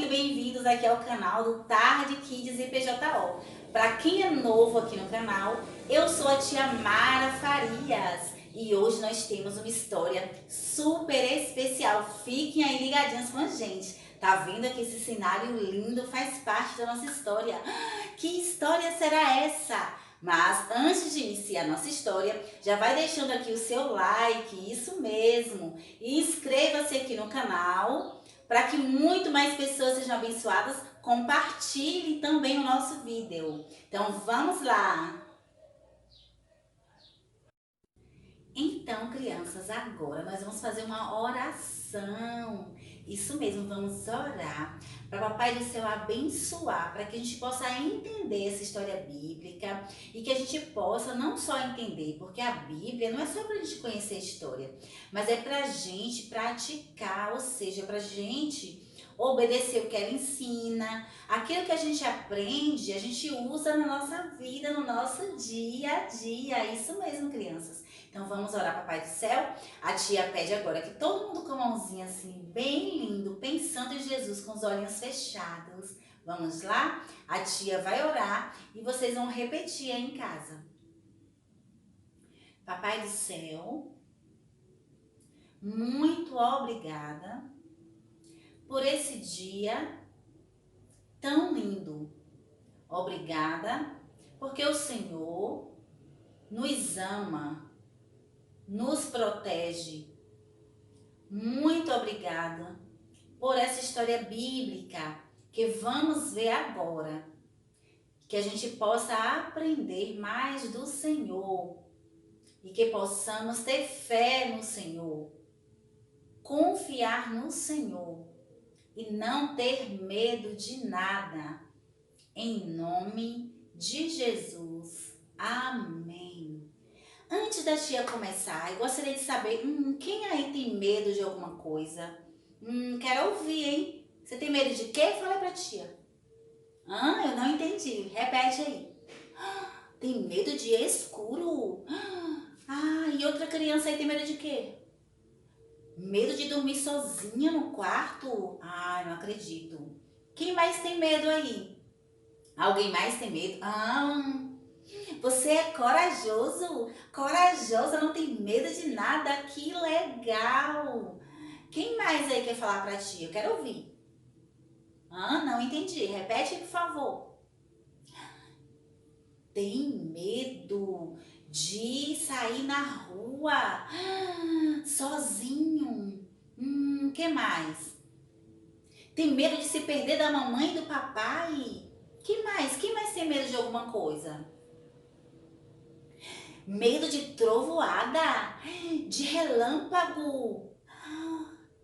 muito bem-vindos aqui ao canal do Tarde Kids e PJO. Para quem é novo aqui no canal, eu sou a tia Mara Farias e hoje nós temos uma história super especial. Fiquem aí ligadinhos com a gente. Tá vendo que esse cenário lindo faz parte da nossa história? Que história será essa? Mas antes de iniciar a nossa história, já vai deixando aqui o seu like, isso mesmo. E inscreva-se aqui no canal para que muito mais pessoas sejam abençoadas. Compartilhe também o nosso vídeo. Então vamos lá! Então, crianças, agora nós vamos fazer uma oração. Isso mesmo, vamos orar para Papai do Céu abençoar, para que a gente possa entender essa história bíblica e que a gente possa não só entender, porque a Bíblia não é só para a gente conhecer a história, mas é para a gente praticar, ou seja, para a gente obedecer o que ela ensina. Aquilo que a gente aprende, a gente usa na nossa vida, no nosso dia a dia. Isso mesmo, crianças. Então vamos orar, Papai do Céu. A tia pede agora que todo mundo com a mãozinha assim, bem lindo, pensando em Jesus, com os olhinhos fechados. Vamos lá? A tia vai orar e vocês vão repetir aí em casa. Papai do Céu, muito obrigada por esse dia tão lindo. Obrigada porque o Senhor nos ama, nos protege. Muito obrigada por essa história bíblica que vamos ver agora. Que a gente possa aprender mais do Senhor e que possamos ter fé no Senhor, confiar no Senhor e não ter medo de nada. Em nome de Jesus. Amém. Antes da tia começar, eu gostaria de saber, quem aí tem medo de alguma coisa? Quero ouvir, hein? Você tem medo de quê? Fala pra tia. Eu não entendi. Repete aí. Tem medo de escuro? E outra criança aí tem medo de quê? Medo de dormir sozinha no quarto? Não acredito. Quem mais tem medo aí? Alguém mais tem medo? Você é corajoso? Corajosa, não tem medo de nada? Que legal! Quem mais aí quer falar pra tia? Eu quero ouvir. Não entendi. Repete, por favor. Tem medo de sair na rua sozinho? Que mais? Tem medo de se perder da mamãe e do papai? Que mais? Quem mais tem medo de alguma coisa? Medo de trovoada? De relâmpago?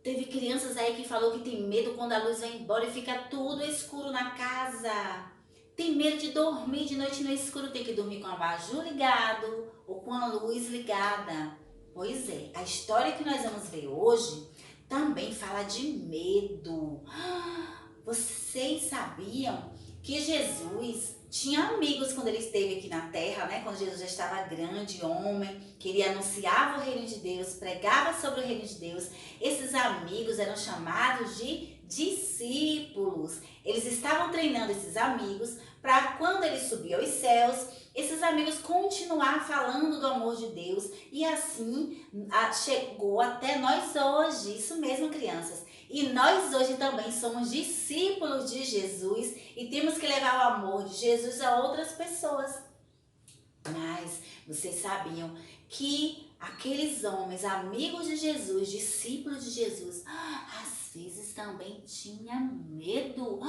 Teve crianças aí que falou que tem medo quando a luz vai embora e fica tudo escuro na casa. Tem medo de dormir de noite no escuro, tem que dormir com o abajur ligado ou com a luz ligada. Pois é, a história que nós vamos ver hoje também fala de medo. Vocês sabiam que Jesus tinha amigos quando ele esteve aqui na terra, né? Quando Jesus já estava grande, homem, que ele anunciava o reino de Deus, pregava sobre o reino de Deus. Esses amigos eram chamados de discípulos. Eles estavam treinando esses amigos para quando ele subir aos céus, esses amigos continuar falando do amor de Deus. E assim chegou até nós hoje. Isso mesmo, crianças. E nós hoje também somos discípulos de Jesus e temos que levar o amor de Jesus a outras pessoas. Mas vocês sabiam que aqueles homens, amigos de Jesus, discípulos de Jesus, às vezes também tinham medo.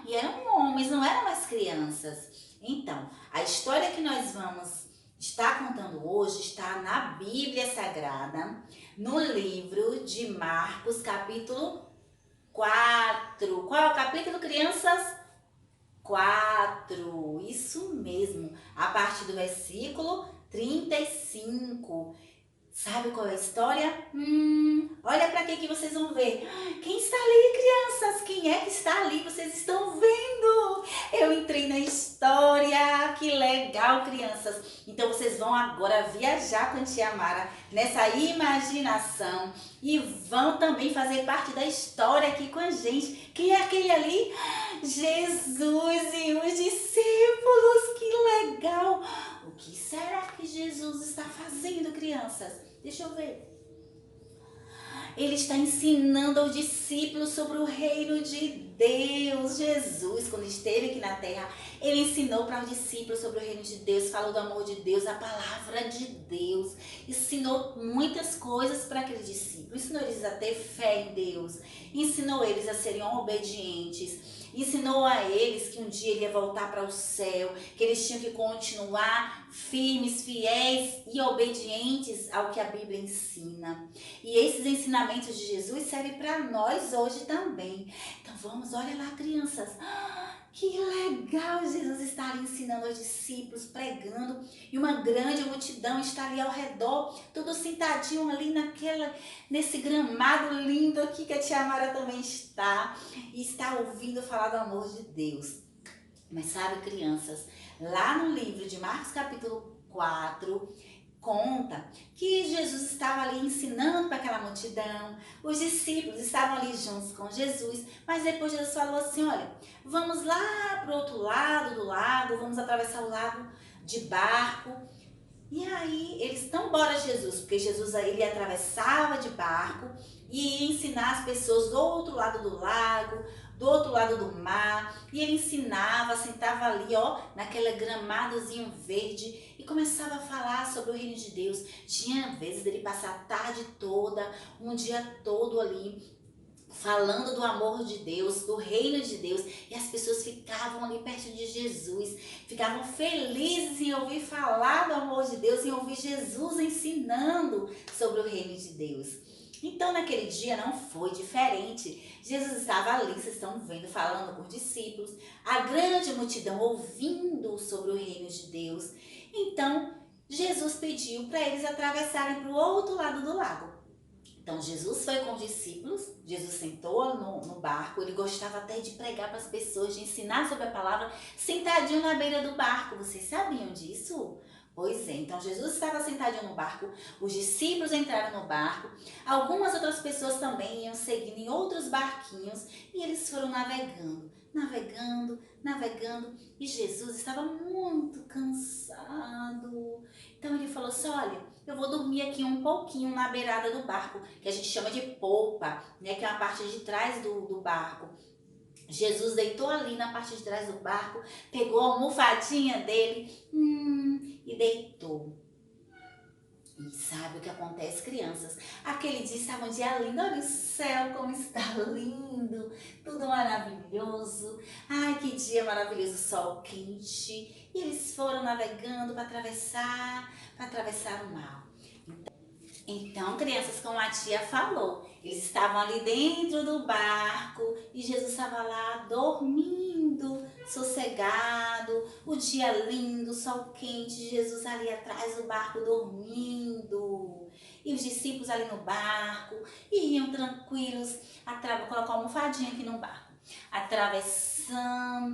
E eram homens, não eram mais crianças. Então, a história que nós vamos estar contando hoje está na Bíblia Sagrada, no livro de Marcos, capítulo 4. Qual é o capítulo, crianças? 4. Isso mesmo. A partir do versículo 35. Sabe qual é a história? Olha para que vocês vão ver. Quem está ali, crianças? Quem é que está ali? Vocês estão vendo? Eu entrei na história. Que legal legal, crianças. Então vocês vão agora viajar com a tia Mara nessa imaginação e vão também fazer parte da história aqui com a gente. Quem é aquele ali? Jesus e os discípulos, que legal! O que será que Jesus está fazendo, crianças? Deixa eu ver. Ele está ensinando aos discípulos sobre o reino de Deus. Jesus, quando esteve aqui na terra, ele ensinou para os discípulos sobre o reino de Deus, falou do amor de Deus, a palavra de Deus. Ensinou muitas coisas para aqueles discípulos. Ensinou eles a ter fé em Deus. Ensinou eles a serem obedientes. Ensinou a eles que um dia ele ia voltar para o céu, que eles tinham que continuar firmes, fiéis e obedientes ao que a Bíblia ensina. E esses ensinamentos de Jesus servem para nós hoje também. Então vamos, olha lá, crianças. Que legal, Jesus está ali ensinando aos discípulos, pregando, e uma grande multidão está ali ao redor, tudo sentadinho ali nesse gramado lindo aqui que a tia Mara também está, e está ouvindo falar do amor de Deus. Mas sabe, crianças, lá no livro de Marcos capítulo 4, conta que Jesus estava ali ensinando para aquela multidão, os discípulos estavam ali juntos com Jesus, mas depois Jesus falou assim, olha, vamos lá para o outro lado do lago, vamos atravessar o lago de barco. E aí eles estão embora Jesus, porque Jesus ele atravessava de barco e ia ensinar as pessoas do outro lado do lago, do outro lado do mar, e ele ensinava, sentava ali, ó, naquele gramadozinho verde e começava a falar sobre o reino de Deus. Tinha vezes dele passar a tarde toda, um dia todo ali, falando do amor de Deus, do reino de Deus, e as pessoas ficavam ali perto de Jesus, ficavam felizes em ouvir falar do amor de Deus, em ouvir Jesus ensinando sobre o reino de Deus. Então naquele dia não foi diferente. Jesus estava ali, vocês estão vendo, falando com os discípulos, a grande multidão ouvindo sobre o reino de Deus. Então Jesus pediu para eles atravessarem para o outro lado do lago. Então Jesus foi com os discípulos, Jesus sentou no barco, ele gostava até de pregar para as pessoas, de ensinar sobre a palavra, sentadinho na beira do barco. Vocês sabiam disso? Pois é, então Jesus estava sentadinho no barco, os discípulos entraram no barco, algumas outras pessoas também iam seguindo em outros barquinhos e eles foram navegando, e Jesus estava muito cansado. Então ele falou assim, olha, eu vou dormir aqui um pouquinho na beirada do barco, que a gente chama de polpa, né, que é a parte de trás do barco. Jesus deitou ali na parte de trás do barco, pegou a almofadinha dele e deitou. E sabe o que acontece, crianças? Aquele dia estava um dia lindo, olha o céu como está lindo, tudo maravilhoso. Ai, que dia maravilhoso, sol quente. E eles foram navegando para atravessar o mar. Então, crianças, como a tia falou, eles estavam ali dentro do barco e Jesus estava lá dormindo, sossegado, o dia lindo, sol quente, Jesus ali atrás do barco dormindo. E os discípulos ali no barco iam tranquilos, colocar uma almofadinha aqui no barco, atravessando.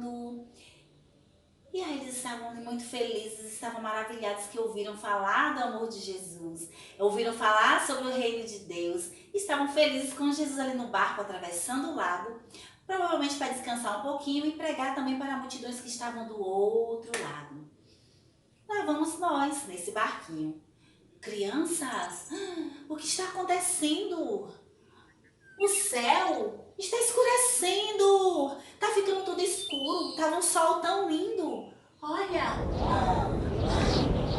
E aí eles estavam muito felizes, estavam maravilhados que ouviram falar do amor de Jesus, ouviram falar sobre o reino de Deus, estavam felizes com Jesus ali no barco, atravessando o lago, provavelmente para descansar um pouquinho e pregar também para multidões que estavam do outro lado. Lá vamos nós, nesse barquinho. Crianças, o que está acontecendo? O céu está escurecendo, está ficando tudo escuro, estava um sol tão lindo. Olha,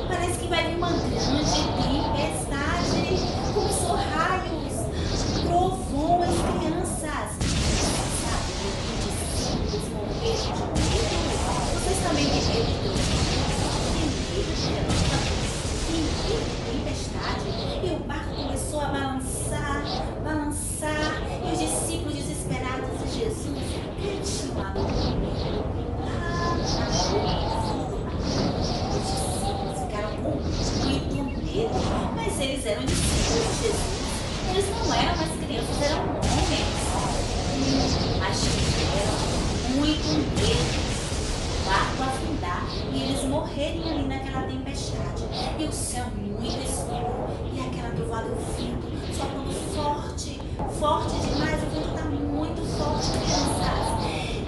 parece que vai vir uma grande tempestade. Começou raios, trovões, crianças. Sabe, os morreram de medo. Vocês também têm medo? Tem medo de tempestade? E o barco começou a balançar, e os discípulos desesperados de Jesus continuavam dormindo. Os discípulos ficaram com muito medo. e eles morrerem ali naquela tempestade. E o céu muito escuro e aquela trovada e o vento soprando forte, forte demais. O vento está muito forte, crianças.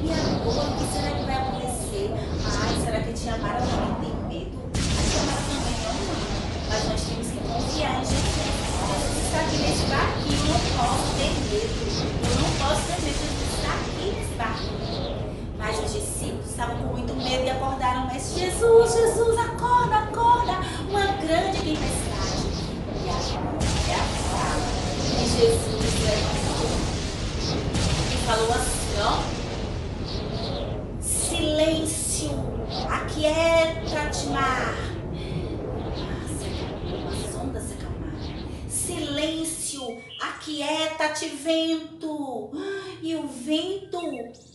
E agora, o que será que vai acontecer? Ai, será que a tia Mara também tem medo? A tia Mara também não, mãe. Mas nós temos que confiar em Jesus. Jesus está aqui nesse barquinho, eu não posso ter medo. Eu não posso ter medo, Jesus está aqui nesse barquinho. Mas os discípulos estavam com muito medo e acordaram. Mas Jesus, Jesus, acorda, acorda. Uma grande tempestade. E agora é a fala que Jesus levantou e falou assim, ó. Silêncio, aquieta-te, mar. As ondas se acalmaram. Silêncio, aquieta-te, vento. E o vento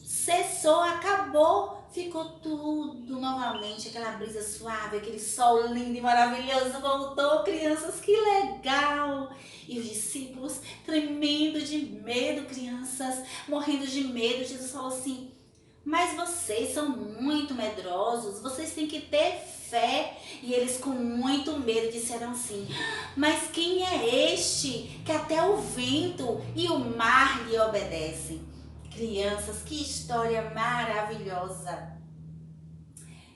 cessou, acabou. Ficou tudo novamente, aquela brisa suave, aquele sol lindo e maravilhoso voltou, crianças, que legal! E os discípulos tremendo de medo, crianças, morrendo de medo. Jesus falou assim: mas vocês são muito medrosos, vocês têm que ter fé. E eles com muito medo disseram assim: mas quem é este que até o vento e o mar lhe obedecem? Crianças, que história maravilhosa!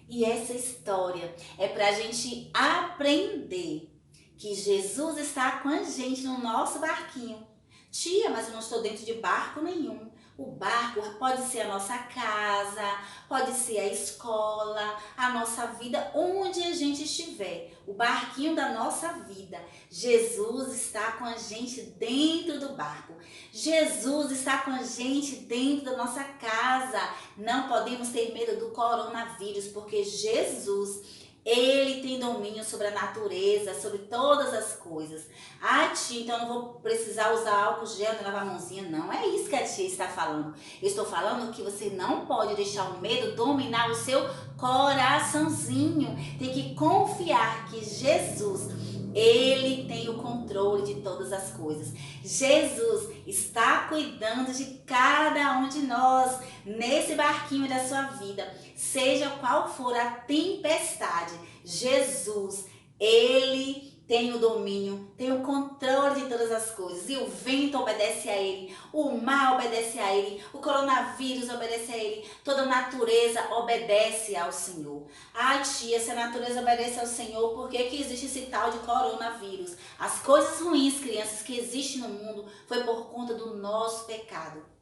E essa história é para a gente aprender que Jesus está com a gente no nosso barquinho. Tia, mas eu não estou dentro de barco nenhum. O barco pode ser a nossa casa, pode ser a escola, a nossa vida, onde a gente estiver. O barquinho da nossa vida. Jesus está com a gente dentro do barco. Jesus está com a gente dentro da nossa casa. Não podemos ter medo do coronavírus, porque Jesus, ele tem domínio sobre a natureza, sobre todas as coisas. Ah, tia, então eu não vou precisar usar álcool gel, lavar a mãozinha. Não é isso que a tia está falando. Eu estou falando que você não pode deixar o medo dominar o seu coraçãozinho. Tem que confiar que Jesus, ele tem o controle de todas as coisas. Jesus está cuidando de cada um de nós nesse barquinho da sua vida. Seja qual for a tempestade, Jesus, ele tem o domínio, tem o controle de todas as coisas. E o vento obedece a ele, o mar obedece a ele, o coronavírus obedece a ele, toda a natureza obedece ao Senhor. Ai, tia, se a natureza obedece ao Senhor, por que existe esse tal de coronavírus? As coisas ruins, crianças, que existem no mundo foi por conta do nosso pecado.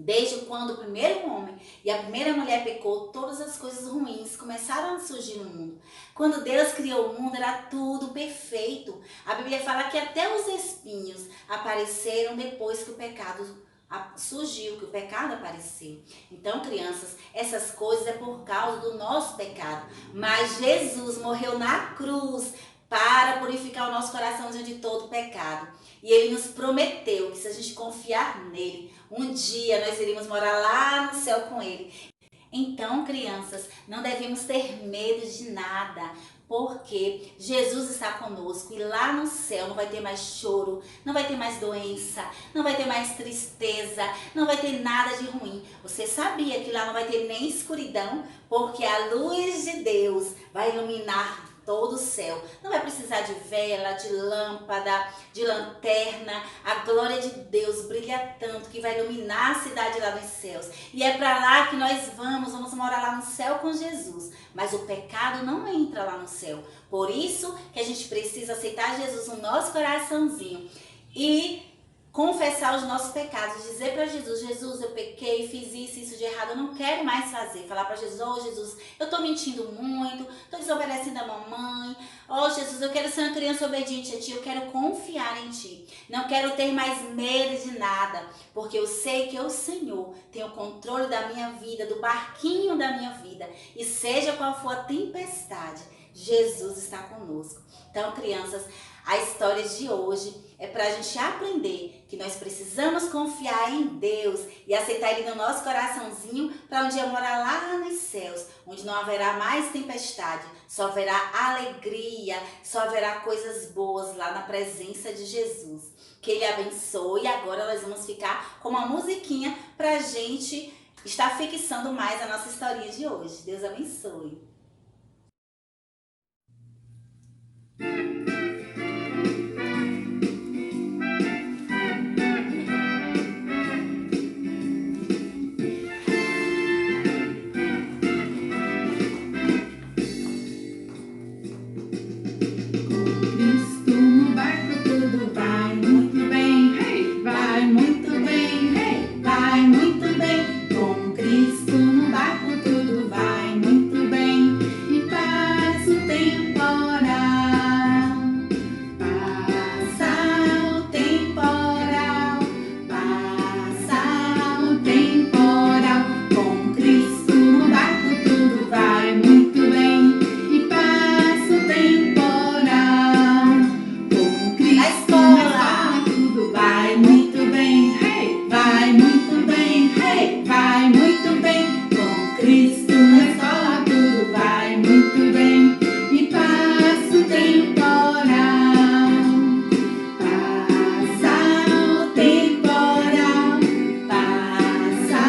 Desde quando o primeiro homem e a primeira mulher pecou, todas as coisas ruins começaram a surgir no mundo. Quando Deus criou o mundo, era tudo perfeito. A Bíblia fala que até os espinhos apareceram depois que o pecado surgiu, que o pecado apareceu. Então, crianças, essas coisas é por causa do nosso pecado. Mas Jesus morreu na cruz para purificar o nosso coração diante de todo pecado. E ele nos prometeu que se a gente confiar nele, um dia nós iríamos morar lá no céu com ele. Então, crianças, não devemos ter medo de nada, porque Jesus está conosco e lá no céu não vai ter mais choro, não vai ter mais doença, não vai ter mais tristeza, não vai ter nada de ruim. Você sabia que lá não vai ter nem escuridão, porque a luz de Deus vai iluminar todo o céu. Não vai precisar de vela, de lâmpada, de lanterna. A glória de Deus brilha tanto que vai iluminar a cidade lá nos céus. E é para lá que nós vamos morar lá no céu com Jesus. Mas o pecado não entra lá no céu. Por isso que a gente precisa aceitar Jesus no nosso coraçãozinho e confessar os nossos pecados, dizer para Jesus: Jesus, eu pequei, fiz isso de errado, eu não quero mais fazer. Falar para Jesus: oh Jesus, eu tô mentindo muito, tô desobedecendo a mamãe. Oh Jesus, eu quero ser uma criança obediente a ti, eu quero confiar em ti. Não quero ter mais medo de nada, porque eu sei que o Senhor tem o controle da minha vida, do barquinho da minha vida. E seja qual for a tempestade, Jesus está conosco. Então, crianças, a história de hoje é para a gente aprender que nós precisamos confiar em Deus e aceitar Ele no nosso coraçãozinho para um dia morar lá nos céus, onde não haverá mais tempestade, só haverá alegria, só haverá coisas boas lá na presença de Jesus. Que Ele abençoe. E agora nós vamos ficar com uma musiquinha para a gente estar fixando mais a nossa historinha de hoje. Deus abençoe. Cristo no barco tudo vai muito bem, hey! Vai muito bem, hey! Vai muito bem. Com Cristo no barco tudo vai muito bem. E passa o temporal, passa o temporal, passa o temporal. Com Cristo no barco tudo vai muito bem. E passa o temporal. Com Cristo na escola tudo vai muito bem, hey! Vai muito bem, hey! Vai muito bem. Com Cristo na escola tudo vai muito bem. E passa o temporal, passa o temporal, passa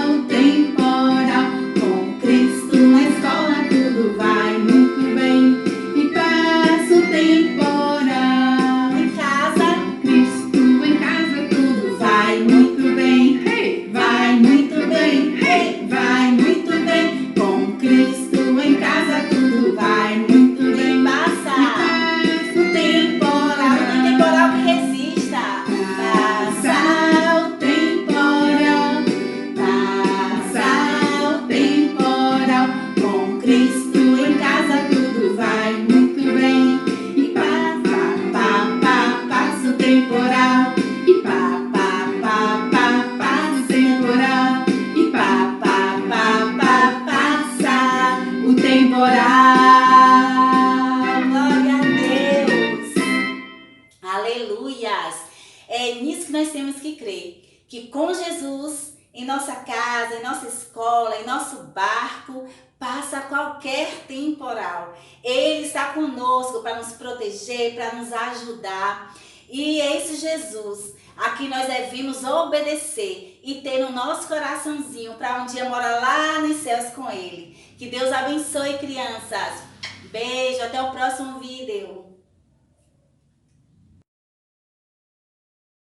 o temporal. Com Cristo na escola tudo vai muito bem. E passa o temporal. Em casa, Cristo em casa tudo vai muito bem, hey! Vai muito bem, hey! Vai muito bem. Com Cristo em casa tudo vai muito bem. E passa. passa o temporal. Não tem temporal que resista. Passa o temporal, passa o temporal. Com Cristo em casa tudo vai muito bem. E passa o temporal. E passa o temporal. E passa o temporal. Glória a Deus. Aleluias. É nisso que nós temos que crer. Que com Jesus, em nossa casa, em nossa escola, em nosso barco, passa qualquer temporal. Ele está conosco para nos proteger, para nos ajudar. E é esse Jesus a quem nós devemos obedecer e ter no nosso coraçãozinho para um dia morar lá nos céus com Ele. Que Deus abençoe, crianças. Beijo, até o próximo vídeo.